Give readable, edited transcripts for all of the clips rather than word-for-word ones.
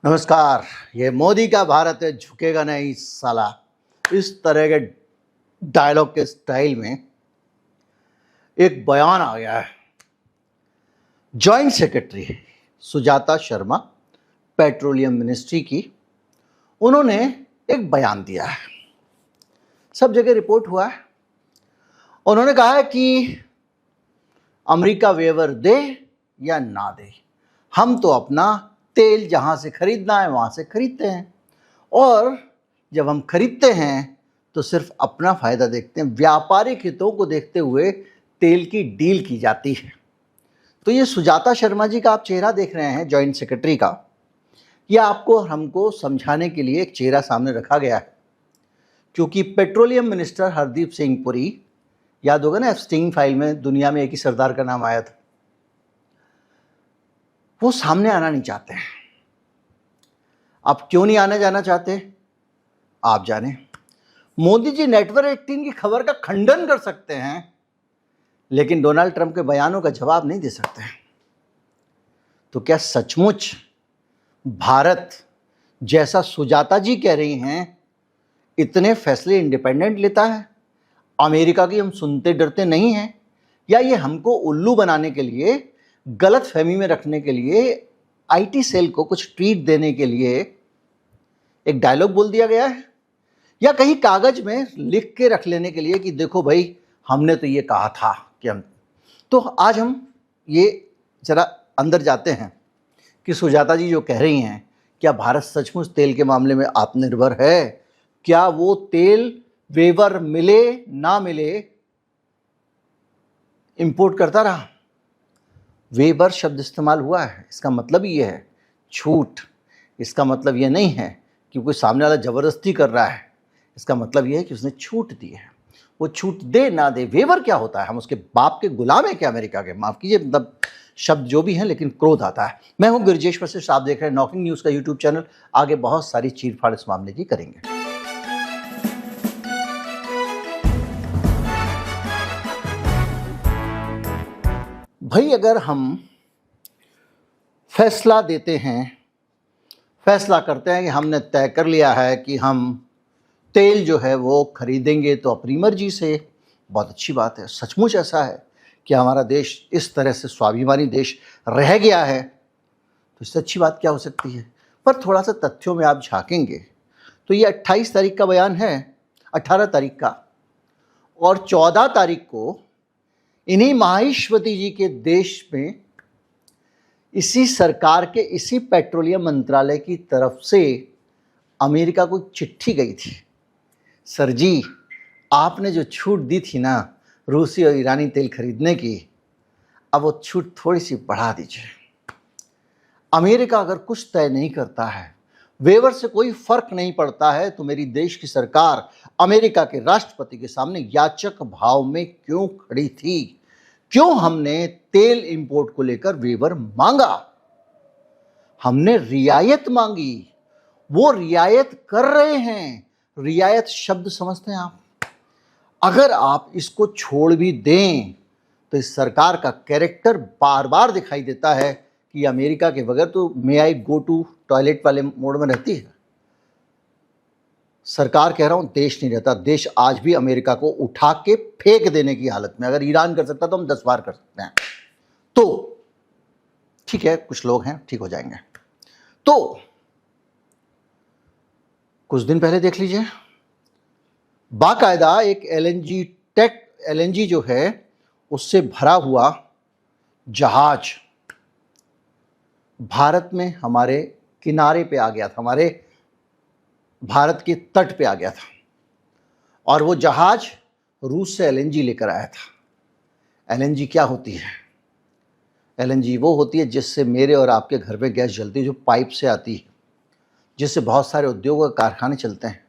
नमस्कार। ये मोदी का भारत है, झुकेगा नहीं साला, इस तरह के डायलॉग के स्टाइल में एक बयान आ गया है। Joint secretary Sujata Sharma, petroleum ministry की, उन्होंने एक बयान दिया है। सब जगह रिपोर्ट हुआ है। उन्होंने कहा है कि अमेरिका वेवर दे या ना दे, हम तो अपना तेल जहाँ से खरीदना है वहाँ से खरीदते हैं, और जब हम खरीदते हैं तो सिर्फ अपना फ़ायदा देखते हैं, व्यापारिक हितों को देखते हुए तेल की डील की जाती है। तो ये सुजाता शर्मा जी का आप चेहरा देख रहे हैं, जॉइंट सेक्रेटरी का, यह आपको हमको समझाने के लिए एक चेहरा सामने रखा गया है। क्योंकि पेट्रोलियम मिनिस्टर हरदीप सिंह पुरी, याद होगा ना, एप्स्टीन फाइल में दुनिया में एक ही सरदार का नाम आया था, वो सामने आना नहीं चाहते हैं। आप क्यों नहीं आने जाना चाहते, आप जाने। मोदी जी नेटवर्क 18 की खबर का खंडन कर सकते हैं, लेकिन डोनाल्ड ट्रंप के बयानों का जवाब नहीं दे सकते हैं। तो क्या सचमुच भारत, जैसा सुजाता जी कह रही हैं, इतने फैसले इंडिपेंडेंट लेता है? अमेरिका की हम सुनते डरते नहीं हैं? या ये हमको उल्लू बनाने के लिए, गलत फहमी में रखने के लिए, आईटी सेल को कुछ ट्वीट देने के लिए एक डायलॉग बोल दिया गया है? या कहीं कागज में लिख के रख लेने के लिए कि देखो भाई, हमने तो ये कहा था कि हम। तो आज हम ये जरा अंदर जाते हैं कि सुजाता जी जो कह रही हैं, क्या भारत सचमुच तेल के मामले में आत्मनिर्भर है? क्या वो तेल वेवर मिले ना मिले इंपोर्ट करता रहा? वेबर शब्द इस्तेमाल हुआ है, इसका मतलब ये है छूट। इसका मतलब ये नहीं है कि कोई सामने वाला ज़बरदस्ती कर रहा है, इसका मतलब ये है कि उसने छूट दी है। वो छूट दे ना दे, वेवर क्या होता है? हम उसके बाप के गुलाम हैं क्या अमेरिका के? माफ़ कीजिए, मतलब शब्द जो भी हैं, लेकिन क्रोध आता है। मैं हूँ गिरजेश वशिष्ठ, आप देख रहे हैं नॉकिंग न्यूज़ का यूट्यूब चैनल। आगे बहुत सारी चीरफाड़ इस मामले की करेंगे। भाई, अगर हम फैसला देते हैं, फैसला करते हैं कि हमने तय कर लिया है कि हम तेल जो है वो खरीदेंगे तो अपनी मर्जी से, बहुत अच्छी बात है। सचमुच ऐसा है कि हमारा देश इस तरह से स्वाभिमानी देश रह गया है, तो इससे अच्छी बात क्या हो सकती है? पर थोड़ा सा तथ्यों में आप झांकेंगे तो ये 28 तारीख का बयान है, 18 तारीख का, और 14 तारीख को इन्हीं माहेश्वती जी के देश में इसी सरकार के, इसी पेट्रोलियम मंत्रालय की तरफ से अमेरिका को चिट्ठी गई थी। सर जी, आपने जो छूट दी थी ना रूसी और ईरानी तेल खरीदने की, अब वो छूट थोड़ी सी बढ़ा दीजिए। अमेरिका अगर कुछ तय नहीं करता है, वेवर से कोई फर्क नहीं पड़ता है, तो मेरी देश की सरकार अमेरिका के राष्ट्रपति के सामने याचक भाव में क्यों खड़ी थी? क्यों हमने तेल इंपोर्ट को लेकर वेवर मांगा? हमने रियायत मांगी, वो रियायत कर रहे हैं। रियायत शब्द समझते हैं आप? अगर आप इसको छोड़ भी दें तो इस सरकार का कैरेक्टर बार बार दिखाई देता है कि अमेरिका के बगैर तो मे आई गो टू टॉयलेट वाले मोड में रहती है। सरकार, कह रहा हूं, देश नहीं रहता। देश आज भी अमेरिका को उठा के फेंक देने की हालत में। अगर ईरान कर सकता तो हम 10 बार कर सकते हैं। तो ठीक है, कुछ लोग हैं, ठीक हो जाएंगे। तो कुछ दिन पहले देख लीजिए, बाकायदा एक एलएनजी जो है उससे भरा हुआ जहाज भारत में हमारे किनारे पे आ गया था, हमारे भारत के तट पे आ गया था, और वो जहाज रूस से एलएनजी लेकर आया था। एलएनजी क्या होती है? एलएनजी वो होती है जिससे मेरे और आपके घर में गैस जलती है, जो पाइप से आती है, जिससे बहुत सारे उद्योग और कारखाने चलते हैं।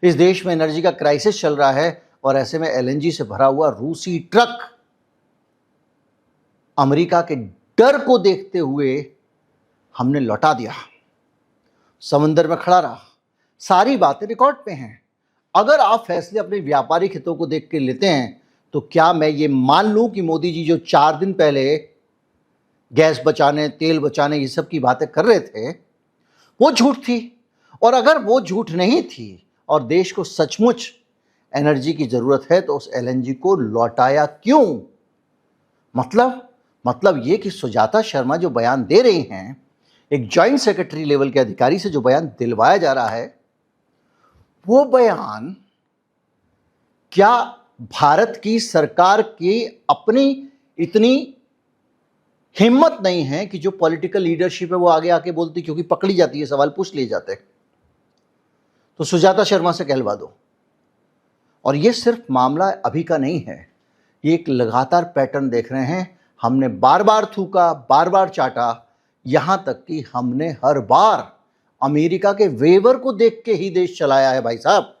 इस देश में एनर्जी का क्राइसिस चल रहा है, और ऐसे में एलएनजी से भरा हुआ रूसी ट्रक अमेरिका के डर को देखते हुए हमने लौटा दिया। समंदर में खड़ा रहा। सारी बातें रिकॉर्ड पे हैं। अगर आप फैसले अपने व्यापारिक हितों को देख के लेते हैं, तो क्या मैं ये मान लूं कि मोदी जी जो 4 दिन पहले गैस बचाने, तेल बचाने, ये सब की बातें कर रहे थे, वो झूठ थी। और अगर वो झूठ नहीं थी और देश को सचमुच एनर्जी की ज़रूरत है तो उस एलएनजी को लौटाया क्यों? मतलब ये कि सुजाता शर्मा जो बयान दे रही हैं, एक जॉइंट सेक्रेटरी लेवल के अधिकारी से जो बयान दिलवाया जा रहा है, वो बयान क्या भारत की सरकार की अपनी इतनी हिम्मत नहीं है कि जो पॉलिटिकल लीडरशिप है वो आगे आके बोलती, क्योंकि पकड़ी जाती है, सवाल पूछ लिए जाते हैं। तो सुजाता शर्मा से कहलवा दो। और ये सिर्फ मामला अभी का नहीं है, ये एक लगातार पैटर्न देख रहे हैं। हमने बार बार थूका, बार बार चाटा, यहां तक कि हमने हर बार अमेरिका के वेवर को देख के ही देश चलाया है। भाई साहब,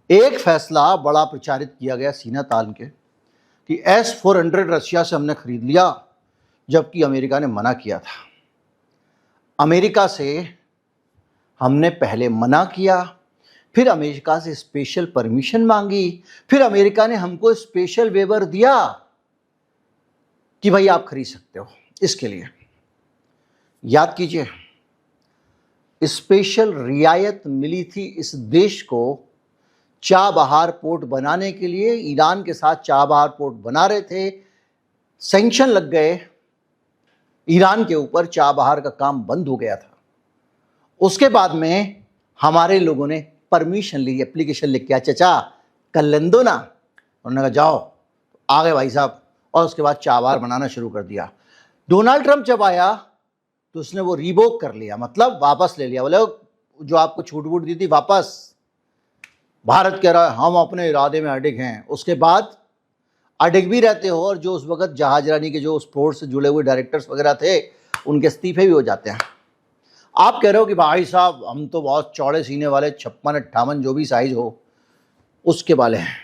एक फैसला बड़ा प्रचारित किया गया सीना तान के कि S-400 रशिया से हमने खरीद लिया, जबकि अमेरिका ने मना किया था। अमेरिका से हमने पहले मना किया, फिर अमेरिका से स्पेशल परमिशन मांगी, फिर अमेरिका ने हमको स्पेशल वेवर दिया कि भाई आप खरीद सकते हो। इसके लिए याद कीजिए, स्पेशल रियायत मिली थी इस देश को चाबहार पोर्ट बनाने के लिए। ईरान के साथ चाबहार पोर्ट बना रहे थे, सैंक्शन लग गए ईरान के ऊपर, चाबहार का काम बंद हो गया था। उसके बाद में हमारे लोगों ने परमिशन ली, एप्लीकेशन लिख के, चचा कर लें दो ना। उन्होंने कहा जाओ, आ गए भाई साहब, और उसके बाद चाबहार बनाना शुरू कर दिया। डोनाल्ड ट्रंप जब आया तो उसने वो रिवोक कर लिया, मतलब वापस ले लिया। बोले जो आपको छूट वूट दी थी वापस। भारत कह रहा है हम अपने इरादे में अडिग हैं। उसके बाद अडिग भी रहते हो, और जो उस वक्त जहाजरानी के जो उस पोर्ट से जुड़े हुए डायरेक्टर्स वगैरह थे, उनके इस्तीफे भी हो जाते हैं। आप कह रहे हो कि भाई साहब हम तो बहुत चौड़े सीने वाले, 56-58 जो भी साइज हो उसके वाले हैं।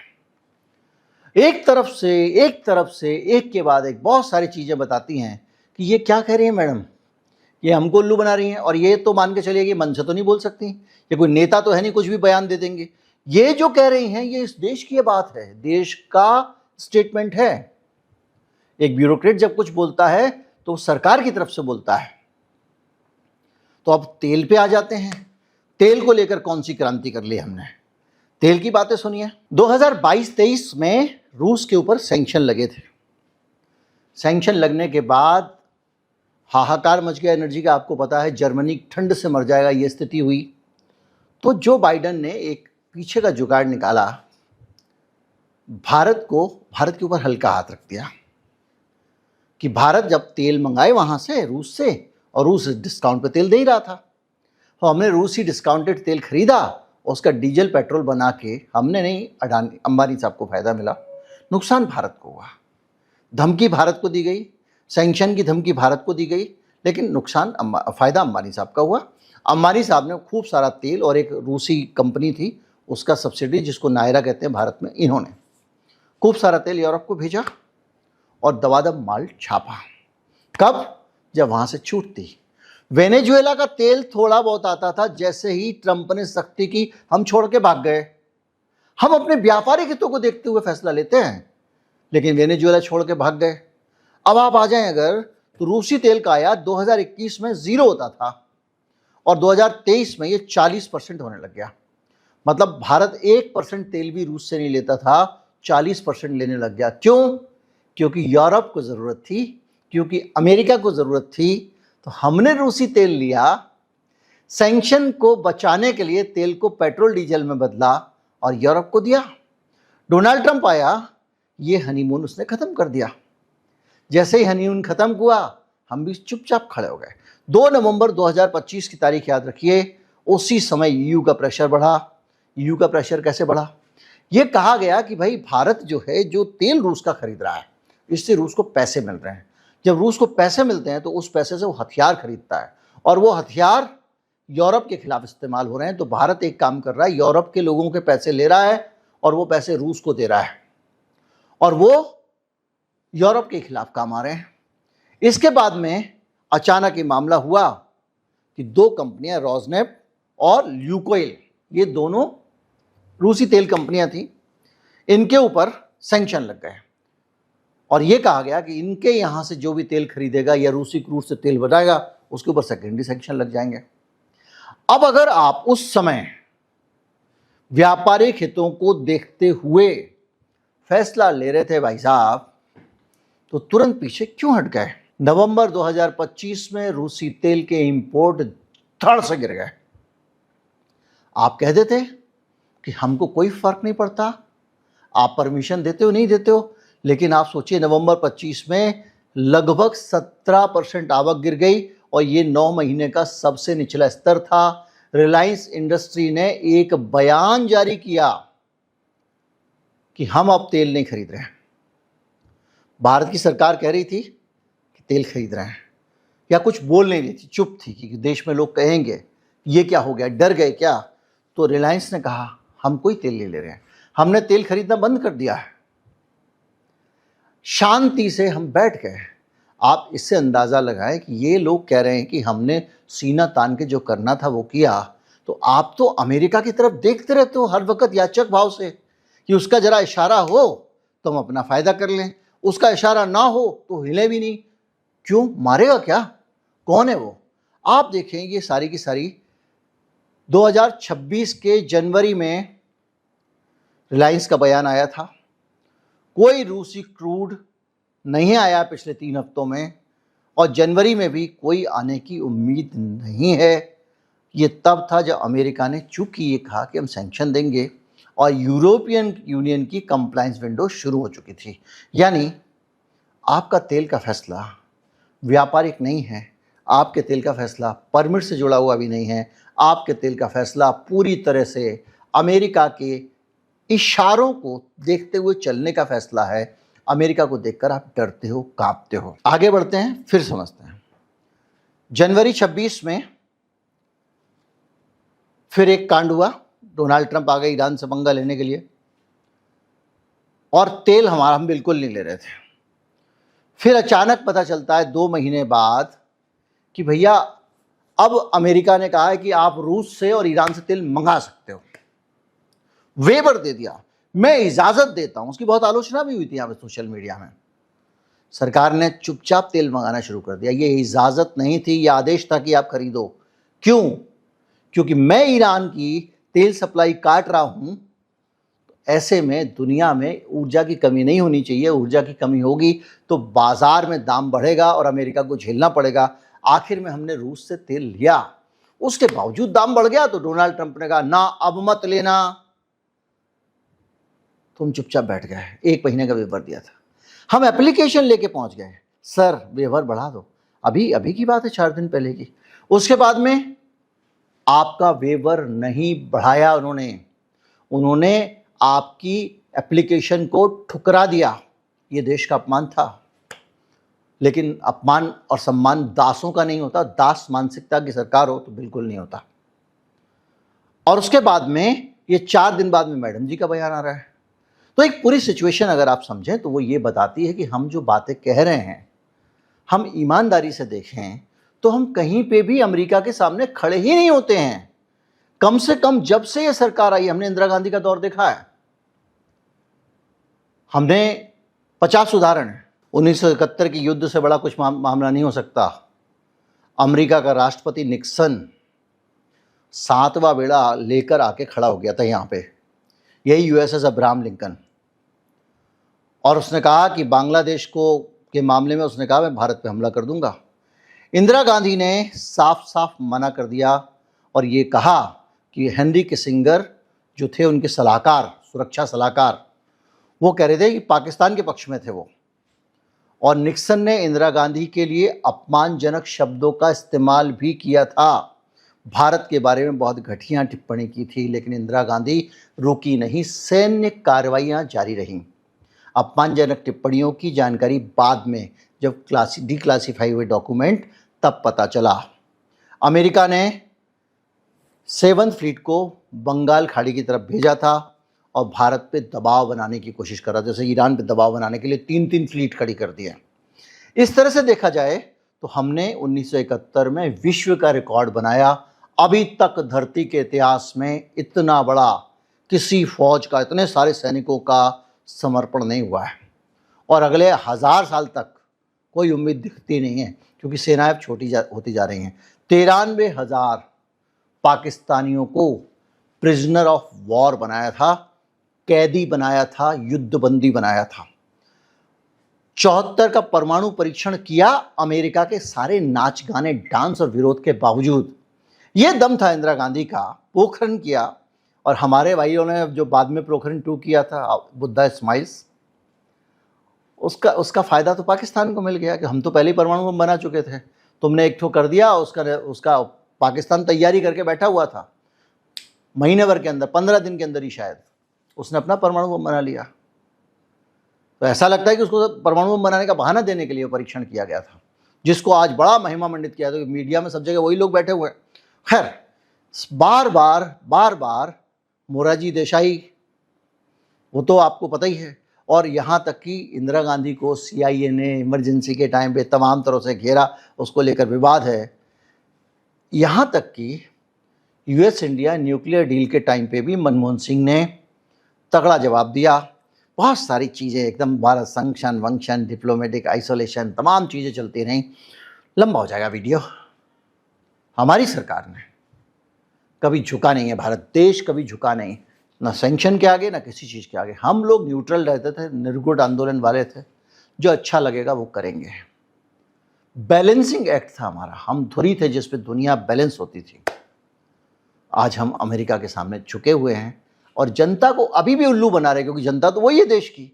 एक तरफ से एक के बाद एक बहुत सारी चीज़ें बताती हैं कि ये क्या कह रही हैं मैडम, ये हमको उल्लू बना रही हैं। और ये तो मान के चलिए कि मन से तो नहीं बोल सकती, ये कोई नेता तो है नहीं कुछ भी बयान दे देंगे। ये जो कह रही हैं ये इस देश की बात है, देश का स्टेटमेंट है। एक ब्यूरोक्रेट जब कुछ बोलता है तो सरकार की तरफ से बोलता है। तो अब तेल पे आ जाते हैं। तेल को लेकर कौन सी क्रांति कर ली हमने, तेल की बातें सुनिए। 2022-23 में रूस के ऊपर सैंक्शन लगे थे। सैंक्शन लगने के बाद हाहाकार मच गया एनर्जी का, आपको पता है, जर्मनी ठंड से मर जाएगा ये स्थिति हुई। तो जो बाइडन ने एक पीछे का जुगाड़ निकाला, भारत के ऊपर हल्का हाथ रख दिया कि भारत जब तेल मंगाए वहां से, रूस से, और रूस डिस्काउंट पे तेल दे ही रहा था, तो हमने रूसी डिस्काउंटेड तेल खरीदा, उसका डीजल पेट्रोल बना के हमने नहीं, अडानी अंबानी साहब को फायदा मिला, नुकसान भारत को हुआ। धमकी भारत को दी गई, सैंक्शन की धमकी भारत को दी गई, लेकिन नुकसान फायदा अंबानी साहब का हुआ। अंबानी साहब ने खूब सारा तेल, और एक रूसी कंपनी थी उसका सब्सिडी जिसको नायरा कहते हैं भारत में, इन्होंने खूब सारा तेल यूरोप को भेजा और दबादब माल छापा। कब? जब वहां से छूट थी। वेनेजुएला का तेल थोड़ा बहुत आता था, जैसे ही ट्रंप ने सख्ती की हम छोड़ के भाग गए। हम अपने व्यापारिक हितों को देखते हुए फैसला लेते हैं, लेकिन वेनेजुएला छोड़ के भाग गए। अब आप आ जाएं अगर, तो रूसी तेल का आयात 2021 में 0 होता था और 2023 में ये 40% होने लग गया। मतलब भारत 1% तेल भी रूस से नहीं लेता था, 40% लेने लग गया। क्यों? क्योंकि यूरोप को ज़रूरत थी, क्योंकि अमेरिका को ज़रूरत थी, तो हमने रूसी तेल लिया। सैंक्शन को बचाने के लिए तेल को पेट्रोल डीजल में बदला और यूरोप को दिया। डोनाल्ड ट्रंप आया, ये हनीमून उसने ख़त्म कर दिया। जैसे ही हनीमून ख़त्म हुआ, हम भी चुपचाप खड़े हो गए। 2 नवंबर 2025 की तारीख याद रखिए, उसी समय ईयू का प्रेशर बढ़ा। ईयू का प्रेशर कैसे बढ़ा? ये कहा गया कि भाई भारत जो है, जो तेल रूस का खरीद रहा है, इससे रूस को पैसे मिल रहे हैं। जब रूस को पैसे मिलते हैं तो उस पैसे से वो हथियार खरीदता है, और वो हथियार यूरोप के खिलाफ इस्तेमाल हो रहे हैं। तो भारत एक काम कर रहा है, यूरोप के लोगों के पैसे ले रहा है और वो पैसे रूस को दे रहा है, और वो यूरोप के खिलाफ काम आ रहे हैं। इसके बाद में अचानक ये मामला हुआ कि 2 कंपनियां, रोजनेफ्ट और ल्यूकोइल, ये दोनों रूसी तेल कंपनियां थी, इनके ऊपर सैंक्शन लग गए और ये कहा गया कि इनके यहाँ से जो भी तेल खरीदेगा या रूसी क्रूड से तेल बनाएगा, उसके ऊपर सेकेंडरी सैंक्शन लग जाएंगे। अब अगर आप उस समय व्यापारिक हितों को देखते हुए फैसला ले रहे थे भाई साहब, तो तुरंत पीछे क्यों हट गए? नवंबर 2025 में रूसी तेल के इंपोर्ट धड़ से गिर गए। आप कह देते कि हमको कोई फर्क नहीं पड़ता, आप परमिशन देते हो नहीं देते हो, लेकिन आप सोचिए नवंबर 25 में लगभग 17% आवक गिर गई और ये 9 महीने का सबसे निचला स्तर था। रिलायंस इंडस्ट्री ने एक बयान जारी किया कि हम अब तेल नहीं खरीद रहे हैं। भारत की सरकार कह रही थी कि तेल खरीद रहे हैं, या कुछ बोल नहीं रही थी, चुप थी कि देश में लोग कहेंगे ये क्या हो गया, डर गए क्या? तो रिलायंस ने कहा हम कोई तेल नहीं ले रहे हैं, हमने तेल खरीदना बंद कर दिया है। शांति से हम बैठ गए। आप इससे अंदाजा लगाएं कि ये लोग कह रहे हैं कि हमने सीना तान के जो करना था वो किया, तो आप तो अमेरिका की तरफ देखते रहते हो हर वक्त याचक भाव से कि उसका जरा इशारा हो तो हम अपना फायदा कर लें, उसका इशारा ना हो तो हिले भी नहीं। क्यों? मारेगा क्या? कौन है वो? आप देखें ये सारी की सारी 2026 के जनवरी में रिलायंस का बयान आया था, कोई रूसी क्रूड नहीं आया पिछले 3 हफ्तों में, और जनवरी में भी कोई आने की उम्मीद नहीं है। ये तब था जब अमेरिका ने चूंकि ये कहा कि हम सैंक्शन देंगे और यूरोपियन यूनियन की कंप्लायंस विंडो शुरू हो चुकी थी। यानी आपका तेल का फैसला व्यापारिक नहीं है, आपके तेल का फैसला परमिट से जुड़ा हुआ भी नहीं है, आपके तेल का फैसला पूरी तरह से अमेरिका के इशारों को देखते हुए चलने का फैसला है। अमेरिका को देखकर आप डरते हो, कांपते हो। आगे बढ़ते हैं, फिर समझते हैं। जनवरी 26 में फिर एक कांड हुआ, डोनाल्ड ट्रंप आ गए ईरान से पंगा लेने के लिए, और तेल हम बिल्कुल नहीं ले रहे थे। फिर अचानक पता चलता है 2 महीने बाद कि भैया अब अमेरिका ने कहा है कि आप रूस से और ईरान से तेल मंगा सकते हो, वेवर दे दिया, मैं इजाजत देता हूं। उसकी बहुत आलोचना भी हुई थी यहां पे सोशल मीडिया में। सरकार ने चुपचाप तेल मंगाना शुरू कर दिया। ये इजाजत नहीं थी, ये आदेश था कि आप खरीदो। क्यों? क्योंकि मैं ईरान की तेल सप्लाई काट रहा हूं, ऐसे में दुनिया में ऊर्जा की कमी नहीं होनी चाहिए। ऊर्जा की कमी होगी तो बाजार में दाम बढ़ेगा और अमेरिका को झेलना पड़ेगा। आखिर में हमने रूस से तेल लिया, उसके बावजूद दाम बढ़ गया तो डोनाल्ड ट्रंप ने कहा ना अब मत लेना। तुम चुपचाप बैठ गए, 1 महीने का वेवर दिया था। हम एप्लीकेशन लेके पहुंच गए, सर वेवर बढ़ा दो। अभी की बात है, 4 दिन पहले की। उसके बाद में आपका वेवर नहीं बढ़ाया उन्होंने आपकी एप्लीकेशन को ठुकरा दिया। ये देश का अपमान था। लेकिन अपमान और सम्मान दासों का नहीं होता। दास मानसिकता की सरकार हो तो बिल्कुल नहीं होता। और उसके बाद में ये 4 दिन बाद में मैडम जी का बयान आ रहा है। तो एक पूरी सिचुएशन अगर आप समझें तो वो ये बताती है कि हम जो बातें कह रहे हैं, हम ईमानदारी से देखें तो हम कहीं पे भी अमेरिका के सामने खड़े ही नहीं होते हैं। कम से कम जब से ये सरकार आई, हमने इंदिरा गांधी का दौर देखा है, हमने 50 उदाहरण है। 1971 की युद्ध से बड़ा कुछ मामला नहीं हो सकता। अमेरिका का राष्ट्रपति निक्सन 7वां बेड़ा लेकर आके खड़ा हो गया था यहाँ पे, यही यूएसएस अब्राहम लिंकन, और उसने कहा कि बांग्लादेश को के मामले में उसने कहा मैं भारत पे हमला कर दूंगा। इंदिरा गांधी ने साफ साफ मना कर दिया और ये कहा कि हेनरी किसिंगर जो थे उनके सलाहकार, सुरक्षा सलाहकार, वो कह रहे थे कि पाकिस्तान के पक्ष में थे वो। और निक्सन ने इंदिरा गांधी के लिए अपमानजनक शब्दों का इस्तेमाल भी किया था, भारत के बारे में बहुत घटिया टिप्पणी की थी, लेकिन इंदिरा गांधी रुकी नहीं, सैन्य कार्रवाइयां जारी रहीं। अपमानजनक टिप्पणियों की जानकारी बाद में जब डिक्लासिफाई हुए डॉक्यूमेंट तब पता चला। अमेरिका ने 7th फ्लीट को बंगाल खाड़ी की तरफ भेजा था और भारत पे दबाव बनाने की कोशिश कर रहा था, जैसे ईरान पे दबाव बनाने के लिए 3-3 फ्लीट खड़ी कर दी है। इस तरह से देखा जाए तो हमने 1971 में विश्व का रिकॉर्ड बनाया। अभी तक धरती के इतिहास में इतना बड़ा किसी फौज का, इतने सारे सैनिकों का समर्पण नहीं हुआ है, और अगले 1000 साल तक कोई उम्मीद दिखती नहीं है, क्योंकि सेनाएं छोटी होती जा रही हैं। 93,000 पाकिस्तानियों को प्रिजनर ऑफ वॉर बनाया था, कैदी बनाया था, युद्धबंदी बनाया था। 74 का परमाणु परीक्षण किया अमेरिका के सारे नाच गाने डांस और विरोध के बावजूद। यह दम था इंदिरा गांधी का। पोखरण किया, और हमारे भाइयों ने जो बाद में पोखरण 2 किया था, बुद्धा स्माइल्स, उसका फायदा तो पाकिस्तान को मिल गया कि हम तो पहले ही परमाणु बम बना चुके थे, तुमने एक ठो कर दिया, उसका पाकिस्तान तैयारी करके बैठा हुआ था। महीने भर के अंदर, 15 दिन के अंदर ही शायद उसने अपना परमाणु बम बना लिया। तो ऐसा लगता है कि उसको परमाणु बम बनाने का बहाना देने के लिए परीक्षण किया गया था, जिसको आज बड़ा महिमा मंडित किया था। मीडिया में सब जगह वही लोग बैठे हुए हैं। खैर, बार बार मोरारजी देसाई, वो तो आपको पता ही है, और यहाँ तक कि इंदिरा गांधी को CIA ने इमरजेंसी के टाइम पे तमाम तरह से घेरा, उसको लेकर विवाद है। यहाँ तक कि US इंडिया न्यूक्लियर डील के टाइम पे भी मनमोहन सिंह ने तगड़ा जवाब दिया। बहुत सारी चीज़ें एकदम, भारत संक्शन वंक्शन, डिप्लोमेटिक आइसोलेशन, तमाम चीज़ें चलती रहीं। लंबा हो जाएगा वीडियो। हमारी सरकार ने कभी झुका नहीं है, भारत देश कभी झुका नहीं, ना सैंक्शन के आगे ना किसी चीज़ के आगे। हम लोग न्यूट्रल रहते थे, निर्गुण आंदोलन वाले थे, जो अच्छा लगेगा वो करेंगे। बैलेंसिंग एक्ट था हमारा, हम धुरी थे जिस पे दुनिया बैलेंस होती थी। आज हम अमेरिका के सामने झुके हुए हैं और जनता को अभी भी उल्लू बना रहे, क्योंकि जनता तो वही है देश की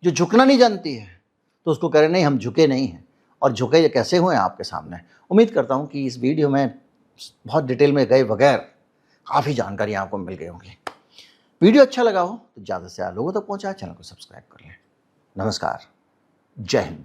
जो झुकना नहीं जानती है। तो उसको कह रहे नहीं, हम झुके नहीं हैं। और झुके कैसे हुए हैं आपके सामने। उम्मीद करता हूँ कि इस वीडियो में बहुत डिटेल में गए बगैर काफ़ी जानकारी आपको मिल गई होगी। वीडियो अच्छा लगा हो तो ज़्यादा से ज़्यादा लोगों तक पहुँचाए, चैनल को सब्सक्राइब कर लें। नमस्कार, जय हिंद।